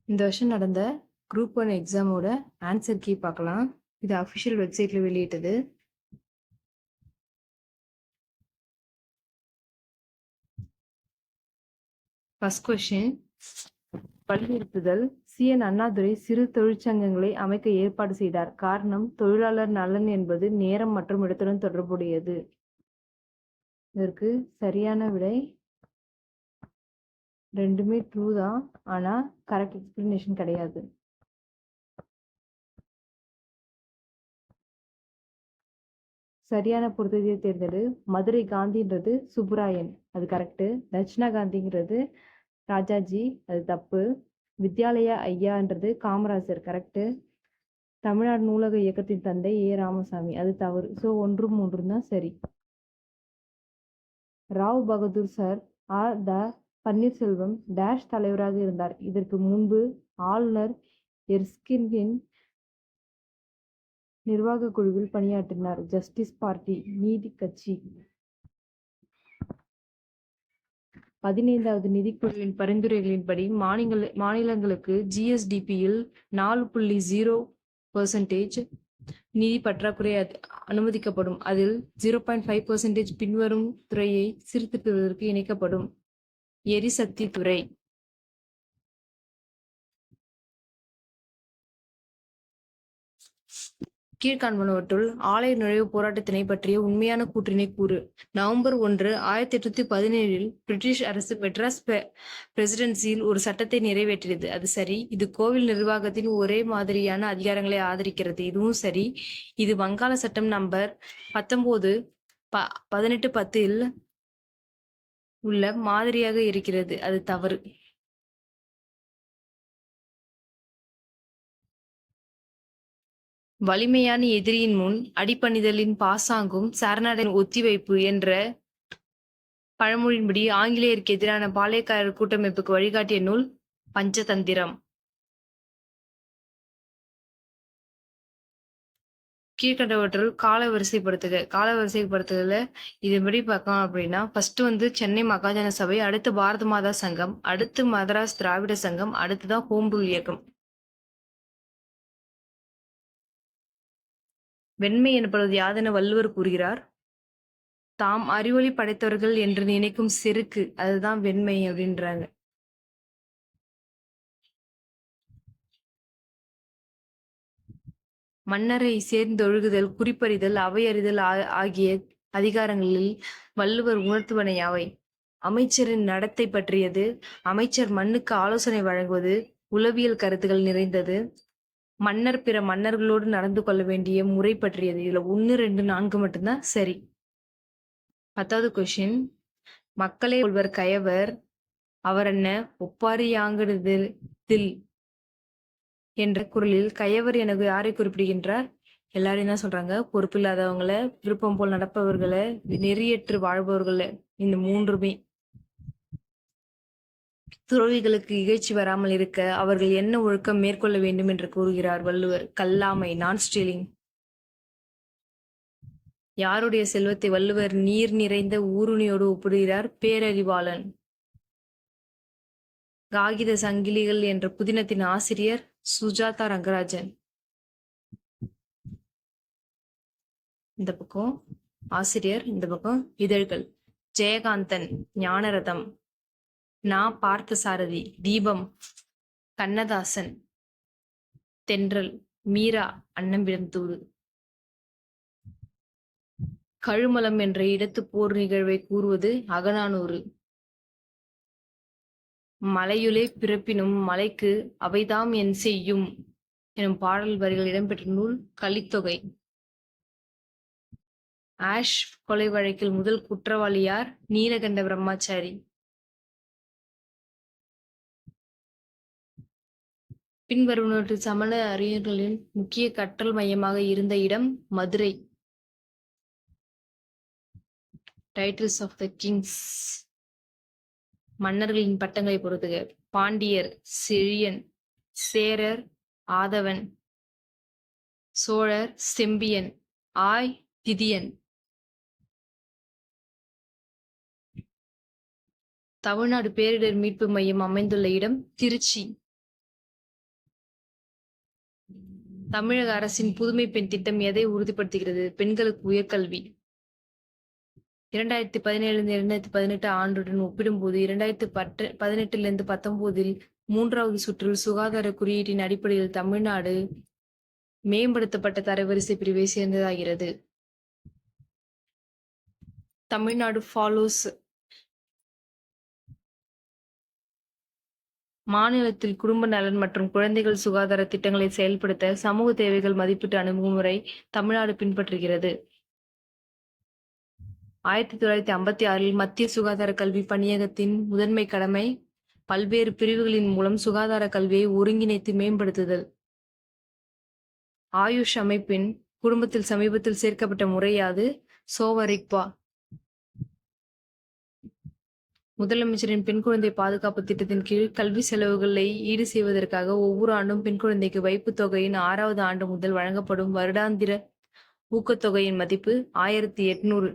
இந்த வருஷம் நடந்த குரூப் 1 எக்ஸாமோட ஆன்சர் கீ பார்க்கலாம். இது அஃபிஷியல் வெப்சைட்ல வெளியிட்டது. ஃபர்ஸ்ட் கொஸ்டின், வலியுறுத்துதல். சி.என். அண்ணாதுரை சிறு தொழிற்சங்கங்களை அமைக்க ஏற்பாடு செய்தார். காரணம், தொழிலாளர் நலன் என்பது நேரம் மற்றும் இடத்துடன் தொடர்புடையது. இதற்கு சரியான விடை ரெண்டுமே ட்ரூ தான், ஆனா கரெக்ட் எக்ஸ்பிளனேஷன் கிடையாது. சரியான பொறுத்ததையை தேர்ந்தெடு. மதுரை காந்தின்றது சுப்புராயன், அது கரெக்டு. தட்சிணா காந்திங்கிறது ராஜாஜி, அது தப்பு. வித்யாலயா ஐயான்றது காமராஜர், கரெக்டு. தமிழ்நாடு நூலக இயக்கத்தின் தந்தை ஏ ராமசாமி, அது தவறு. ஸோ 1, 3 தான் சரி. ராவ் பகதூர் சார் த பன்னீர்செல்வம் டேஷ் தலைவராக இருந்தார். இதற்கு முன்பு ஆளுநர் எர்ஸ்கினின் நிர்வாக குழுவில் பணியாற்றினார். ஜஸ்டிஸ் பார்ட்டி, நீதி கட்சி. 15வது நிதிக்குழுவின் பரிந்துரைகளின்படி மாநிலங்களுக்கு ஜிஎஸ்டிபியில் 4.0% நிதி பற்றாக்குறை அனுமதிக்கப்படும். அதில் 0.5% பின்வரும் துறையை சீர்திருத்துவதற்கு இணைக்கப்படும். எரிசக்தி துறை. கீழ்காண்பனவற்றுள் ஆலய நுழைவு போராட்டத்தினை பற்றிய உண்மையான கூற்றினை கூறு. நவம்பர் 1, 1817 பிரிட்டிஷ் அரசு மெட்ராஸ் பிரசிடென்சியில் ஒரு சட்டத்தை நிறைவேற்றியது. அது சரி. இது கோவில் நிர்வாகத்தின் ஒரே மாதிரியான அதிகாரங்களை ஆதரிக்கிறது. இதுவும் சரி. இது வங்காள சட்டம் நம்பர் 1810 உள்ள மாதிரியாக இருக்கிறது. அது தவறு. வலிமையான எதிரியின் முன் அடிபணிதலின் பாசாங்கும் சரணடையின் ஒத்திவைப்பு என்ற பழமொழியின்படி ஆங்கிலேயருக்கு எதிரான பாளையக்காரர் கூட்டமைப்புக்கு வழிகாட்டிய நூல் பஞ்சதந்திரம். கீழ்கண்டவற்றுள் காலவரிசைப்படுத்துதல இதன்படி பார்க்கலாம் அப்படின்னா, ஃபர்ஸ்ட் சென்னை மகாஜன சபை, அடுத்து பாரத மாதா சங்கம், அடுத்து மதராஸ் திராவிட சங்கம், அடுத்துதான் ஹோம் ரூல் இயக்கம். வெண்மை எனப்படுவது யாதென வள்ளுவர் கூறுகிறார்? தாம் அறிவொளி படைத்தவர்கள் என்று நினைக்கும் செருக்கு, அதுதான் வெண்மை அப்படின்றாங்க. மன்னரை சேர்ந்தொழுகுதல், குறிப்பறிதல், அவையறிதல் ஆகிய அதிகாரங்களில் வள்ளுவர் உணர்த்துவன யாவை? அமைச்சரின் நடத்தை பற்றியது. அமைச்சர் மன்னுக்கு ஆலோசனை வழங்குவது. உளவியல் கருத்துக்கள் நிறைந்தது. மன்னர் பிற மன்னர்களோடு நடந்து கொள்ள வேண்டிய முறை பற்றியது. இதுல 1, 2, 4 மட்டும்தான் சரி. 10வது கொஸ்டின், மக்களே கொள்வர் கயவர் அவரென்ன ஒப்பாரி யாங்கடுதில் என்ற குரலில் கயவர் எனக்கு யாரை குறிப்பிடுகின்றார்? எல்லாரையும் தான் சொல்றாங்க. பொறுப்பில்லாதவங்களை, விருப்பம் போல் நடப்பவர்களை, நெறியற்று வாழ்பவர்களை. இந்த 3மே. துறவிகளுக்கு இகழ்ச்சி வராமல் இருக்க அவர்கள் என்ன ஒழுக்கம் மேற்கொள்ள வேண்டும் என்று கூறுகிறார் வள்ளுவர்? கல்லாமை, நான் ஸ்டீலிங். யாருடைய செல்வத்தை வள்ளுவர் நீர் நிறைந்த ஊருணியோடு ஒப்பிடுகிறார்? பேரறிவாளன். காகித சங்கிலிகள் என்ற புதினத்தின் ஆசிரியர் சுஜாதா ரங்கராஜன். இந்த பக்கம் ஆசிரியர், இந்த பக்கம் இதழ்கள். ஜெயகாந்தன், ஞானரதம். பார்த்தசாரதி, தீபம். கண்ணதாசன், தென்றல். மீரா, அன்னம்பிடந்தூது. கழுமலம் என்ற இடத்து போர் நிகழ்வை கூறுவது அகநானூறு. மலையுளே பிறப்பினும் மலைக்கு அவைதாம் என் செய்யும் எனும் பாடல் வரிகள் இடம்பெற்ற நூல் கலித்தொகை. ஆஷ் கொலை வழக்கில் முதல் குற்றவாளி யார்? நீலகண்ட பிரம்மாச்சாரி. பின்வருவனவற்று சமண அறிஞர்களின் முக்கிய கற்றல் மையமாக இருந்த இடம் Madurai. Titles of the kings. மன்னர்களின் பட்டங்களை பொறுத்துக. பாண்டியர் செழியன், சேரர் ஆதவன், சோழர் செம்பியன், திதியன். தமிழ்நாடு பேரிடர் மீட்பு மையம் அமைந்துள்ள இடம் திருச்சி. தமிழக அரசின் புதுமை பெண் திட்டம் எதை உறுதிப்படுத்துகிறது? பெண்களுக்கு உயர்கல்வி. 2017-2018 ஆண்டுடன் ஒப்பிடும்போது 2018-19 மூன்றாவது சுற்றில் சுகாதார குறியீட்டின் அடிப்படையில் தமிழ்நாடு மேம்படுத்தப்பட்ட தரவரிசை பிரிவை சேர்ந்ததாகிறது. தமிழ்நாடு ஃபாலோஸ் மாநிலத்தில் குடும்ப நலன் மற்றும் குழந்தைகள் சுகாதார திட்டங்களை செயல்படுத்த சமூக தேவைகள் மதிப்பீட்டு அணுகுமுறை தமிழ்நாடு பின்பற்றுகிறது. 1956 மத்திய சுகாதார கல்வி பணியகத்தின் முதன்மை கடமை பல்வேறு பிரிவுகளின் மூலம் சுகாதார கல்வியை ஒருங்கிணைத்து மேம்படுத்துதல். ஆயுஷ் அமைப்பின் குடும்பத்தில் சமீபத்தில் சேர்க்கப்பட்ட முறை யாது? சோவரிக்பா. முதலமைச்சரின் பெண் குழந்தை பாதுகாப்பு திட்டத்தின் கீழ் கல்வி செலவுகளை ஈடு செய்வதற்காக ஒவ்வொரு ஆண்டும் பெண் குழந்தைக்கு வைப்புத் தொகையின் 6வது ஆண்டு முதல் வழங்கப்படும் வருடாந்திர ஊக்கத்தொகையின் மதிப்பு 1800.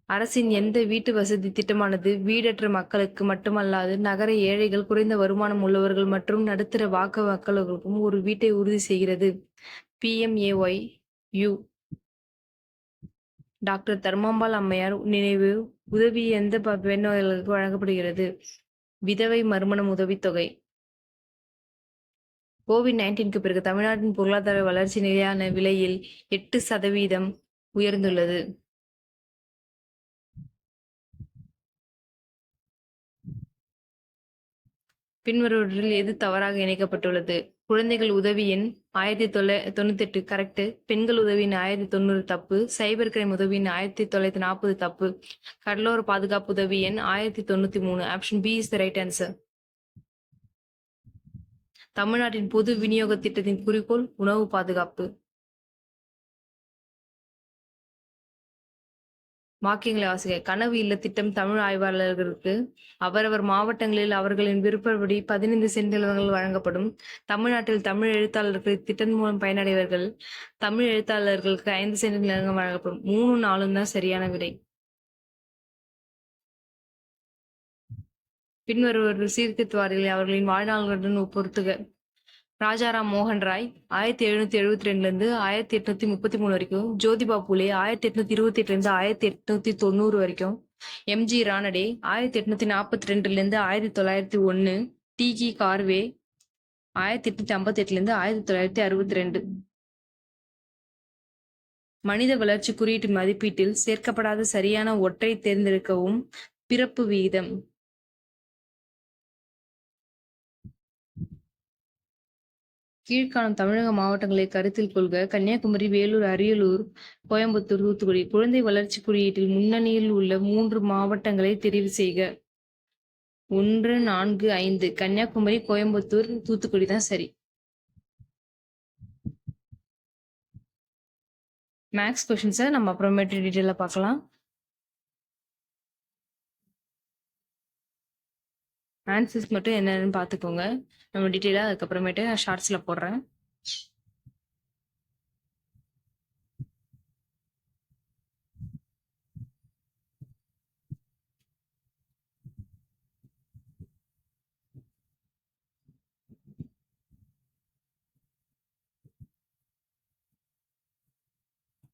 அரசின் எந்த வீட்டு வசதி திட்டமானது வீடற்ற மக்களுக்கு மட்டுமல்லாது நகர ஏழைகள், குறைந்த வருமானம் உள்ளவர்கள் மற்றும் நடுத்தர வாக்க மக்களுக்கும் ஒரு வீட்டை உறுதி செய்கிறது? PMAY-U. டாக்டர் தர்மாம்பாள் அம்மையார் நினைவு உதவி எந்த பெண்களுக்கு வழங்கப்படுகிறது? விதவை மறுமணம் உதவித்தொகை. COVID-19க்கு பிறகு தமிழ்நாட்டின் பொருளாதார வளர்ச்சி நிலையான விலையில் 8% உயர்ந்துள்ளது. பின்வருவற்றில் எது தவறாக இணைக்கப்பட்டுள்ளது? குழந்தைகள் உதவி எண் 1998 கரெக்ட். பெண்கள் உதவி எண் 1090 தப்பு. சைபர் கிரைம் உதவி எண் 1940 தப்பு. கடலோர பாதுகாப்பு உதவி எண் 1093. Option B is the right answer. தமிழ்நாட்டின் பொது விநியோக திட்டத்தின் குறிக்கோள் உணவு பாதுகாப்பு. வாக்கியங்களை வாசிக்க. கனவு இல்ல திட்டம் தமிழ் ஆய்வாளர்களுக்கு அவரவர் மாவட்டங்களில் அவர்களின் விருப்பப்படி 15 சென்ட் நிலங்கள் வழங்கப்படும். தமிழ்நாட்டில் தமிழ் எழுத்தாளர்கள் இத்திட்டம் மூலம் பயனடைவர்கள். தமிழ் எழுத்தாளர்களுக்கு 5 சென்ட் நிலங்கள் வழங்கப்படும். 3, 4 தான் சரியான விடை. பின்வருவர்கள் சீர்திருத்தவாதிகளை அவர்களின் வாழ்நாள்களுடன் பொறுத்துக. ராஜாராம் மோகன் ராய் 1772 1833 வரைக்கும். ஜோதிபா பூலே 1828 1890 வரைக்கும். MG ரானடே 1842 1901. TG கார்வே 1858 1962. மனித வளர்ச்சி குறியீட்டு மதிப்பீட்டில் சேர்க்கப்படாத சரியான ஒற்றை தேர்ந்தெடுக்கவும். பிறப்பு விகிதம். கீழ்காணும் தமிழக மாவட்டங்களை கருத்தில் கொள்க. கன்னியாகுமரி, வேலூர், அரியலூர், கோயம்புத்தூர், தூத்துக்குடி. குழந்தை வளர்ச்சி குறியீட்டில் முன்னணியில் உள்ள 3 மாவட்டங்களை தெரிவு செய்க. 1, 4, 5. கன்னியாகுமரி, கோயம்புத்தூர், தூத்துக்குடி தான் சரி. மேக்ஸ் கொஸ்டின்ஸை நம்ம அப்புறமேட்டு டீட்டெயிலாக பார்க்கலாம். ஆன்சர்ஸ் மட்டும் என்னென்னு பார்த்துக்கோங்க. நம்ம டீட்டெயிலாக அதுக்கப்புறமேட்டு நான் ஷார்ட்ஸில் போடுறேன்.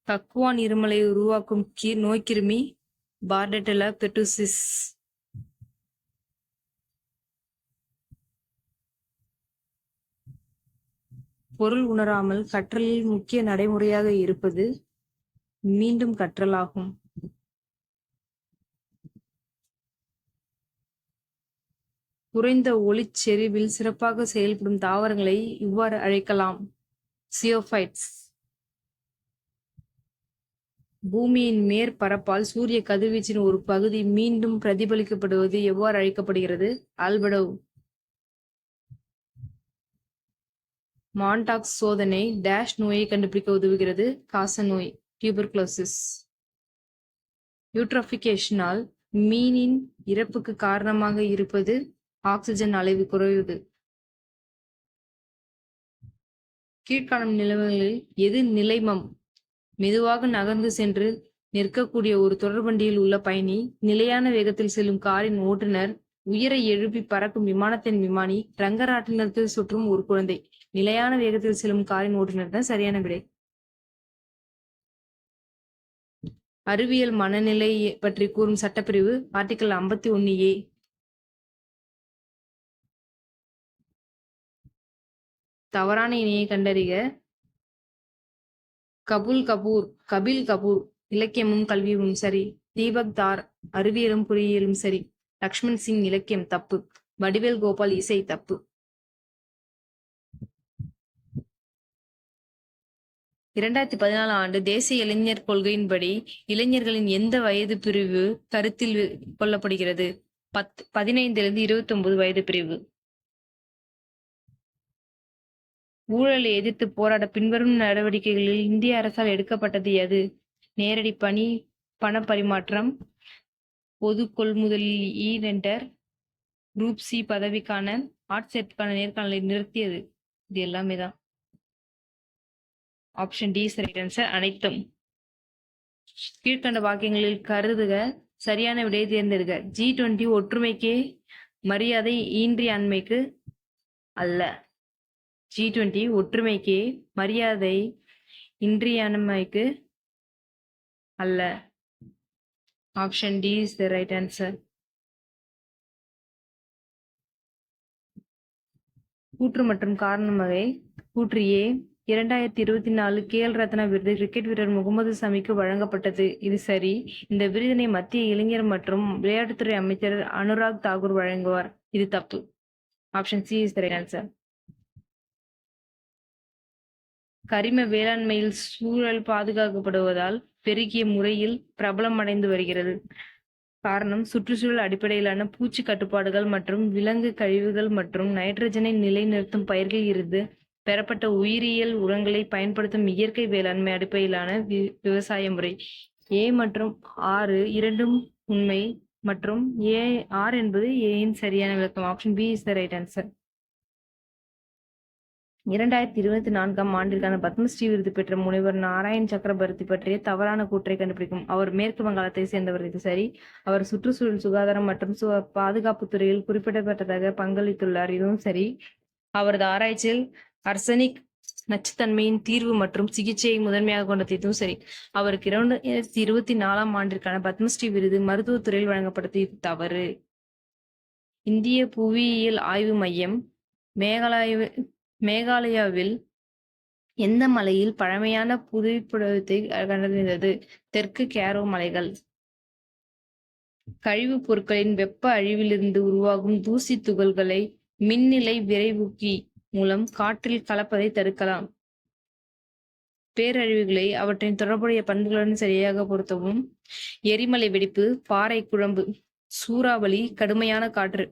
கக்குவான் இருமலை உருவாக்கும் நோய்க்கிருமி பார்டெட்டெல்லா பெர்டூசிஸ். பொருள் உணராமல் கற்றலில் முக்கிய நடைமுறையாக இருப்பது மீண்டும் கற்றலாகும். குறைந்த ஒளிச்செறிவில் சிறப்பாக செயல்படும் தாவரங்களை இவ்வாறு அழைக்கலாம். சியோஃபைட்ஸ். பூமியின் மேற்பரப்பால் சூரிய கதிர்வீச்சின் ஒரு பகுதி மீண்டும் பிரதிபலிக்கப்படுவது எவ்வாறு அழைக்கப்படுகிறது? ஆல்படோ. மான்டாக்ஸ் சோதனை டேஷ் நோயை கண்டுபிடிக்க உதவுகிறது? காச நோய், டியூபர்குலோசிஸ். யூட்ரோபிகேஷனால் மீனின் இறப்புக்கு காரணமாக இருப்பது ஆக்சிஜன் அளவு குறைவது. கீழ்காணும் நிலைமைகளில் எது நிலைமம்? மெதுவாக நகர்ந்து சென்று நிற்கக்கூடிய ஒரு தொடர்வண்டியில் உள்ள பயணி, நிலையான வேகத்தில் செல்லும் காரின் ஓட்டுநர், உயர எழுப்பி பறக்கும் விமானத்தின் விமானி, ரங்கராட்டினத்தில் சுற்றும் ஒரு குழந்தை. நிலையான வேகத்தில் செல்லும் காரின் ஓட்டுநர் தான் சரியான விடை. அறிவியல் மனநிலை பற்றி கூறும் சட்டப்பிரிவு ஆர்டிகல் 51A. தவறான இணையை கண்டறிக. கபில் கபூர் இலக்கியமும் கல்வியும் சரி. தீபக் தார் அறிவியலும் பொறியியலும் சரி. லக்ஷ்மண் சிங் இலக்கியம் தப்பு. வடிவேல் கோபால் இசை தப்பு. 2014 ஆண்டு தேசிய இளைஞர் கொள்கையின்படி இளைஞர்களின் எந்த வயது பிரிவு கருத்தில் கொள்ளப்படுகிறது? 15 29 வயது பிரிவு. ஊழலை எதிர்த்து போராட பின்வரும் நடவடிக்கைகளில் இந்திய அரசால் எடுக்கப்பட்டது எது? நேரடி பண பரிமாற்றம், பொது கொள்முதலில் டெண்டர், குரூப் சி பதவிக்கான ஆட்சேர்ப்புக்கான நேர்காணலை நிறுத்தியது. இது எல்லாமே தான். Option D right answer. அனைத்தும். கீழ்கண்ட வாக்கியங்களில் கருதுக சரியான விடையை தேர்ந்தெடுக்க. G20 ஒற்றுமைக்கு மரியாதை இன்றியமையாமைக்கு அல்ல. G20 ஒற்றுமைக்கு மரியாதை இன்றியமையாமைக்கு அல்ல. Option D is the right answer. கூற்று மற்றும் காரணம் வகை. கூற்று ஏ, 2024 கேல் ரத்னா விருது கிரிக்கெட் வீரர் முகமது சமிக்கு வழங்கப்பட்டது. இது சரி. இந்த விருதினை மத்திய இளைஞர் மற்றும் விளையாட்டுத்துறை அமைச்சர் அனுராக் தாக்கூர் வழங்குவார். இது தப்பு. Option C is the right answer. கரிம வேளாண்மையில் சூழல் பாதுகாக்கப்படுவதால் பெருகிய முறையில் பிரபலம் அடைந்து வருகிறது. காரணம் சுற்றுச்சூழல் அடிப்படையிலான பூச்சி கட்டுப்பாடுகள் மற்றும் விலங்கு கழிவுகள் மற்றும் நைட்ரஜனை நிலைநிறுத்தும் பயிர்கள் இருந்து பெறப்பட்ட உயிரியல் உரங்களை பயன்படுத்தும் இயற்கை வேளாண்மை அடிப்படையிலான விவசாய முறை. ஏ மற்றும் 6 இரண்டும் உண்மை மற்றும் ஆர் என்பது ஏயின் சரியான விளக்கம். Option B is the right answer. 2024 ஆண்டிற்கான பத்மஸ்ரீ விருது பெற்ற முனைவர் நாராயண் சக்கரவர்த்தி பற்றிய தவறான கூற்றை கண்டுபிடிக்கும். அவர் மேற்கு வங்காளத்தை சேர்ந்தவர். இது சரி. அவர் சுற்றுச்சூழல், சுகாதாரம் மற்றும் பாதுகாப்பு துறையில் குறிப்பிடப்பட்டதாக பங்களித்துள்ளார். இதுவும் சரி. அவரது ஆராய்ச்சியில் அர்சனிக் நச்சுத்தன்மையின் தீர்வு மற்றும் சிகிச்சையை முதன்மையாக கொண்டது. இதுவும் சரி. அவருக்கு 2024 ஆண்டிற்கான பத்மஸ்ரீ விருது மருத்துவத்துறையில் வழங்கப்பட்டது. இது தவறு. இந்திய புவியியல் ஆய்வு மையம் மேகாலயாவில் எந்த மலையில் பழமையான புதைப்படத்தை கண்டறிந்தது? தெற்கு கேரோ மலைகள். கழிவுப் பொருட்களின் வெப்ப அழிவிலிருந்து உருவாகும் தூசி துகள்களை மின்னிலை விரைவூக்கி மூலம் காற்றில் கலப்பதை தடுக்கலாம். பேரழிவுகளை அவற்றின் தொடர்புடைய பண்புகளுடன் சரியாக பொருத்தவும். எரிமலை வெடிப்பு, பாறை குழம்பு, சூறாவளி, கடுமையான காற்று,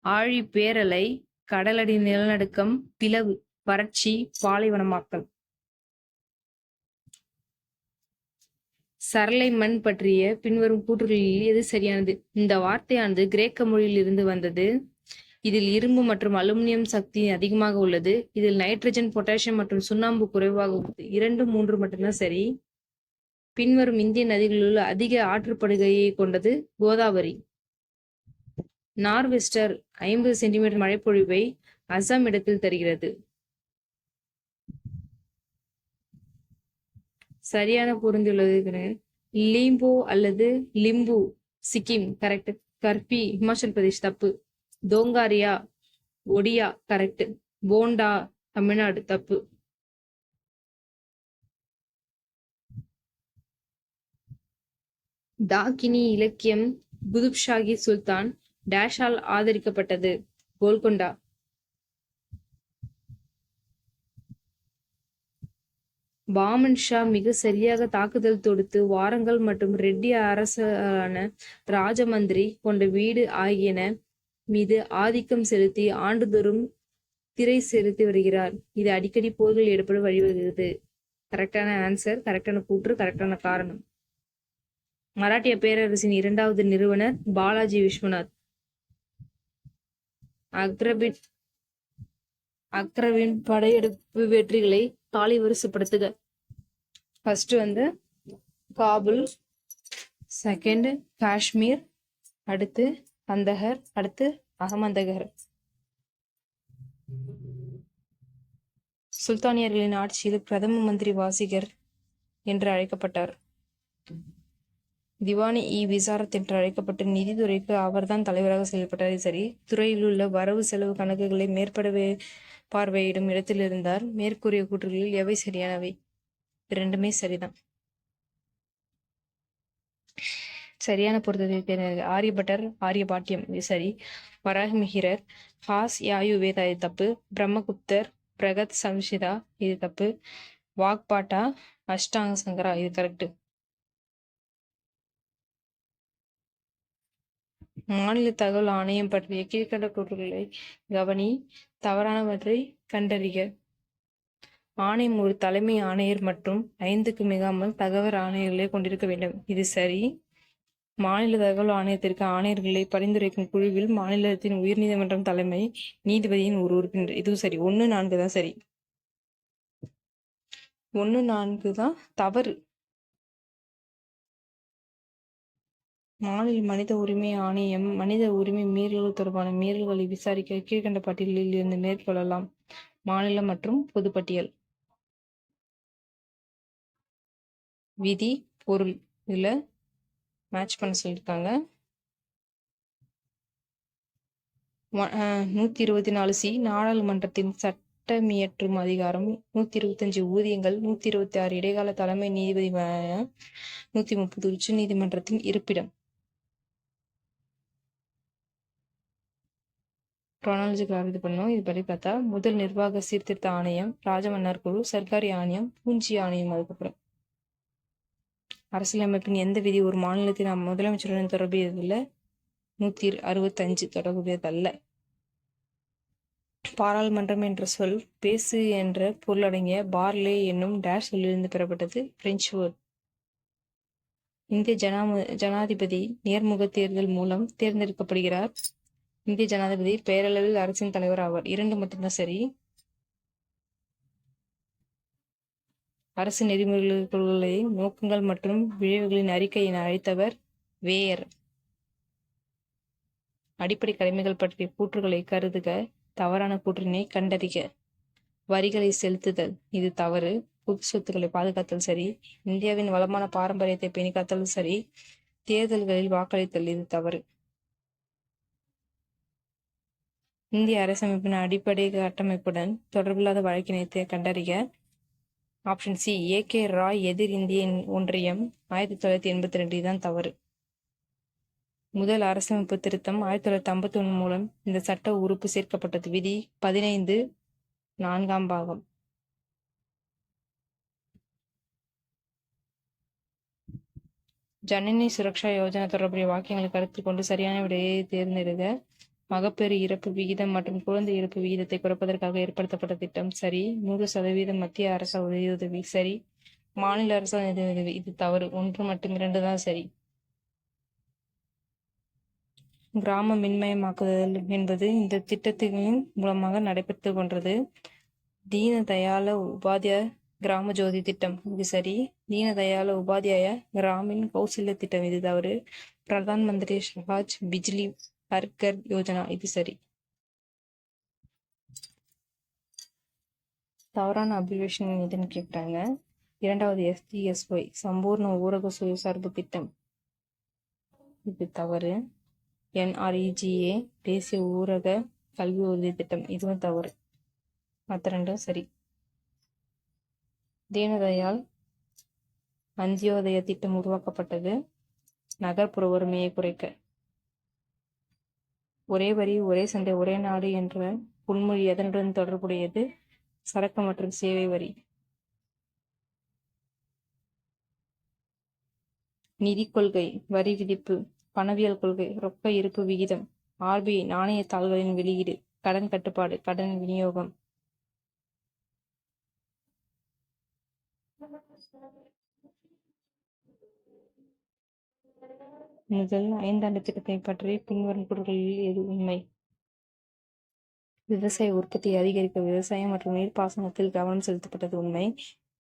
ஆழி பேரலை, கடலடி நிலநடுக்கம், பிளவு, வறட்சி, பாலைவனமாக்கல். சரளை மண் பற்றிய பின்வரும் கூற்றுகளில் எது சரியானது? இந்த வார்த்தையானது கிரேக்க மொழியில் இருந்து வந்தது. இதில் இரும்பு மற்றும் அலுமினியம் சக்தி அதிகமாக உள்ளது. இதில் நைட்ரஜன், பொட்டாசியம் மற்றும் சுண்ணாம்பு குறைவாக உள்ளது. 2, 3 மட்டும்தான் சரி. பின்வரும் இந்திய நதிகளில் அதிக ஆற்றுப்படுகையை கொண்டது கோதாவரி. நார்வெஸ்டர் 50 சென்டிமீட்டர் மழைப்பொழிவை அசாம் இடத்தில் தருகிறது. சரியான பொருந்துள்ளது லிம்போ அல்லது லிம்பு சிக்கிம் கரெக்ட். கர்பி ஹிமாச்சல் பிரதேஷ் தப்பு. தோங்காரியா ஒடியா கரெக்ட். போண்டா தமிழ்நாடு தப்பு. டாக்கினி இலக்கியம் குதுப்ஷாஹி சுல்தான் டேஷால் ஆதரிக்கப்பட்டது. கோல்கொண்டா. பாமன் ஷா மிக சரியாக தாக்குதல் தொடுத்து வாரங்கள் மற்றும் ரெட்டி அரசான ராஜமந்திரி கொண்ட வீடு ஆகியன மீது ஆதிக்கம் செலுத்தி ஆண்டுதோறும் திரை செலுத்தி வருகிறார். இது அடிக்கடி போர்கள் ஏற்பட வழிவகுகிறது. கரெக்டான ஆன்சர். கரெக்டான கூற்று. கரெக்டான காரணம். மராட்டிய பேரரசின் 2வது நிறுவனர் பாலாஜி விஸ்வநாத். அக்ரவின் படையெடுப்பு வெற்றிகளை தாலி வரிசைப்படுத்துக. ஃபர்ஸ்ட் காபுல், செகண்ட் காஷ்மீர், அடுத்து கந்தகர், அடுத்து அகமந்தகர். சுல்தானியர்களின் ஆட்சியில் பிரதம மந்திரி வாசிகர் என்று அழைக்கப்பட்டார். திவானி விசாரத் என்று அழைக்கப்பட்ட நிதித்துறைக்கு அவர்தான் தலைவராக செயல்பட்டார். சரி. துறையில் உள்ள வரவு செலவு கணக்குகளை பார்வையிடும் இடத்தில் இருந்தார். மேற்கூறிய கூற்றுகளில் எவை சரியானவை? இரண்டுமே சரிதான். சரியான பொருத்தத்தை தேர்ந்தெடுக்க. ஆரியபட்டர், ஆரியபாட்டியம் இது சரி. வராகமிஹிரர், ஹாஸ் யாயுவேதா இது தப்பு. பிரம்மகுப்தர், பிரகத் சம்ஹிதா இது தப்பு. வாக்பாட்டா, அஷ்டாங்க சங்கரா இது கரெக்ட். மாநில தகவல் ஆணையம் பற்றிய கீழ்கண்ட கூற்றுகளை கவனி, தவறானவற்றை கண்டறிக. ஆணையம் ஒரு தலைமை ஆணையர் மற்றும் 5க்கு மிகாமல் தகவல் ஆணையர்களை கொண்டிருக்க வேண்டும். இது சரி. மாநில தகவல் ஆணையத்திற்கு ஆணையர்களை பரிந்துரைக்கும் குழுவில் மாநிலத்தின் உயர்நீதிமன்றம் தலைமை நீதிபதியின் ஒரு உறுப்பினர். இதுவும் சரி. 1-4 தான் சரி. 1-4 தான் தவறு. மாநில மனித உரிமை ஆணையம் மனித உரிமை மீறல்கள் தொடர்பான மீறல்களை விசாரிக்க கீழ்கண்ட பட்டியலில் இருந்து மேற்கொள்ளலாம். மாநில மற்றும் பொதுப்பட்டியல். விதி, பொருள் இதுல மேட்ச் பண்ண சொல்லியிருக்காங்க. 124C நாடாளுமன்றத்தின் சட்டமியற்றும் அதிகாரம். 125 ஊதியங்கள். 126 இடைக்கால தலைமை நீதிபதி. 130 உச்ச நீதிமன்றத்தின் இருப்பிடம். குரோனாலஜிக்கல் இது பண்ணோம். இது படி பார்த்தா முதல் நிர்வாக சீர்திருத்த ஆணையம், ராஜமன்னார் குழு, சர்க்காரி ஆணையம், பூஞ்சி ஆணையம். அதுக்கப்புறம் அரசியலமைப்பின் எந்த விதி ஒரு மாநிலத்தின் முதலமைச்சருடன் தொடர்புடையதில்லை? 165 தொடர்புடையதல்ல. பாராளுமன்றம் என்ற சொல் பேசு என்ற பொருளடங்கிய பார்லே என்னும் டேஷ் சொல்லிலிருந்து பெறப்பட்டது. French word. இந்திய ஜனாதிபதி நேர்முக தேர்தல் மூலம் தேர்ந்தெடுக்கப்படுகிறார். இந்திய ஜனாதிபதி பெயரளவில் அரசின் தலைவர் ஆவார். 2 மட்டும்தான் சரி. அரசு நெறிமுறைகள், கொள்கைகளை, நோக்கங்கள் மற்றும் விளைவுகளின் அறிக்கை என அழைத்தவர் வேயர். அடிப்படை கடமைகள் பற்றிய கூற்றுகளை கருதுக. தவறான கூற்றினை கண்டறிக. வரிகளை செலுத்துதல் இது தவறு. பொது சொத்துக்களை பாதுகாத்தல் சரி. இந்தியாவின் வளமான பாரம்பரியத்தை பேணிக்காத்தல் சரி. தேர்தல்களில் வாக்களித்தல் இது தவறு. இந்திய அரசமைப்பின் அடிப்படை கட்டமைப்புடன் தொடர்பில்லாத வழக்கினை கண்டறிக. Option C A.K. ராய் எதிர் இந்திய ஒன்றியம் 1982 இதுதான் தவறு. முதல் அரசமைப்பு திருத்தம் 1951 மூலம் இந்த சட்ட உறுப்பு சேர்க்கப்பட்டது. விதி 15 4ஆம் பாகம். ஜனனி சுரக்ஷா யோஜனா தொடர்புடைய வாக்கியங்களை கருத்தில் கொண்டு சரியான விடையை தேர்ந்தெடுக்க. மகப்பேறு இறப்பு விகிதம் மற்றும் குழந்தை இறப்பு விகிதத்தை குறைப்பதற்காக ஏற்படுத்தப்பட்ட திட்டம் சரி. 100% மத்திய அரசு நிதியுதவி சரி. மாநில அரசு நிதியுதவி இது தவறு. 1 மற்றும் 2 தான் சரி. கிராம மின்மயமாக்குதல் என்பது இந்த திட்டத்தின் மூலமாக நடைபெற்று கொண்டது. தீன தயாள உபாத்யாய கிராம ஜோதி திட்டம் இது சரி. தீன தயாள உபாத்யாய கிராமின் கௌசல்ய திட்டம் இது தவறு. பிரதான் மந்திரி சஹாஜ் பிஜ்லி ஹர்கர் யோஜனா இது சரி. தவறான அப்ரிவேஷன் எதுன்னு கேட்குறாங்க. 2வது SGSY சம்பூர்ண ஊரக சுயசார்பு திட்டம் இது தவறு. NREGA தேசிய ஊரக கல்வி உறுதி திட்டம் இதுவும் தவறு. மற்ற 2 சரி. தீனதயாள் அந்தியோதய திட்டம் உருவாக்கப்பட்டது நகர்ப்புற வறுமையை குறைக்க. ஒரே வரி ஒரே சந்தை ஒரே நாடு என்ற பொன்மொழி எதனுடன் தொடர்புடையது? சரக்கு மற்றும் சேவை வரி. நிதி கொள்கை, வரி விதிப்பு, பணவியல் கொள்கை, ரொக்க இருப்பு விகிதம், RBI நாணய தாள்களின் வெளியீடு, கடன் கட்டுப்பாடு, கடன் விநியோகம். முதல் 5 ஆண்டு திட்டத்தை பற்றி பின்வரும் கூற்றுகளில் எது உண்மை? விவசாய உற்பத்தியை அதிகரிக்க விவசாயம் மற்றும் நீர்ப்பாசனத்தில் கவனம் செலுத்தப்பட்டது உண்மை.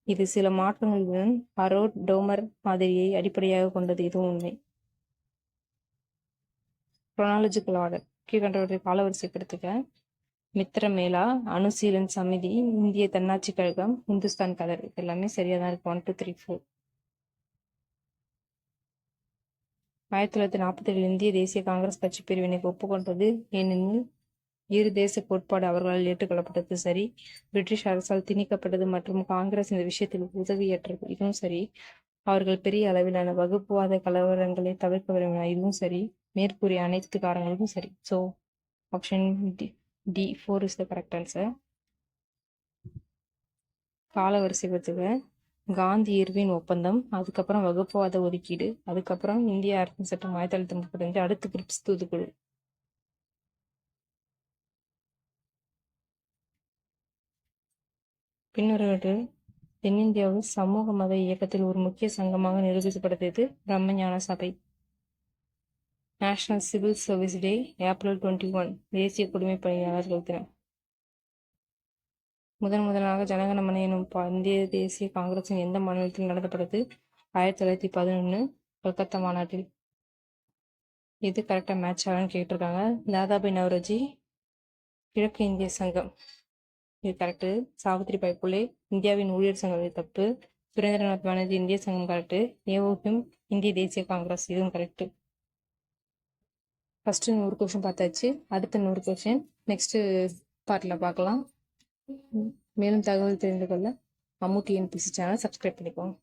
இது சில மாற்றங்களுடன் ஹரோல்ட் டோமர் மாதிரியை அடிப்படையாக கொண்டது. இதுவும் உண்மை. குரோனாலஜிக்கல் ஆர்டர் கீழ்கண்டவற்றை காலவரிசைப்படுத்துக. மித்திரமேளா, அனுசீலன் சமிதி, இந்திய தன்னாட்சி கழகம், இந்துஸ்தான் கதர். இது எல்லாமே சரியா தான் இருக்கு. 1 2 3 4. 1947 இந்திய தேசிய காங்கிரஸ் கட்சி பிரிவினைக்கு ஒப்புக்கொண்டது ஏனெனில் இரு தேச கோட்பாடு அவர்களால் ஏற்றுக்கொள்ளப்பட்டது. சரி. பிரிட்டிஷ் அரசால் திணிக்கப்பட்டது மற்றும் காங்கிரஸ் இந்த விஷயத்தில் உதவியற்றது. இதுவும் சரி. அவர்கள் பெரிய அளவிலான வகுப்புவாத கலவரங்களை தவிர்க்க விரும்பினார். இதுவும் சரி. மேற்கூறிய அனைத்து காரணங்களுக்கும் சரி. So option D 4 is the correct answer. காலவரிசைப்படுத்துக. காந்தி இர்வின் ஒப்பந்தம், அதுக்கப்புறம் வகுப்புவாத ஒதுக்கீடு, அதுக்கப்புறம் இந்திய அரசின் சட்டம் 1935, அடுத்து கிரிப்ஸ் தூதுக்குழு. பின்வருவது தென்னிந்தியாவில் சமூக மத இயக்கத்தில் ஒரு முக்கிய சங்கமாக நிரூபிக்கப்பட்டது. பிரம்மஞான சபை. நேஷனல் சிவில் சர்வீஸ் டே ஏப்ரல் 21, தேசிய குடிமைப் பணியாளர்கள் தினம். முதலாக ஜனகணமன எனும் இந்திய தேசிய காங்கிரசின் எந்த மாநிலத்தில் நடத்தப்பட்டது? 1911 கல்கத்தா மாநாட்டில். இது கரெக்டாக மேட்ச் ஆகன்னு கேட்டிருக்காங்க. தாதாபாய் நவரோஜி, கிழக்கு இந்திய சங்கம். இது கரெக்டு. சாவித்ரிபாய் புலே, இந்தியாவின் ஊழியர் சங்கம். இது தப்பு. சுரேந்திரநாத் பானர்ஜி, இந்திய சங்கம். கரெக்டு. ஏஓஹிம், இந்திய தேசிய காங்கிரஸ். இதுவும் கரெக்டு. ஃபர்ஸ்ட் 100 கொஸ்டின் பார்த்தாச்சு. அடுத்த 100 கொஸ்டின் நெக்ஸ்ட் பார்ட்ல பார்க்கலாம். மேலும் தகவல் தெரிந்து கொள்ள மம்முட்டி என்பிசி சேனல் சப்ஸ்கிரைப் பண்ணிக்கோங்க.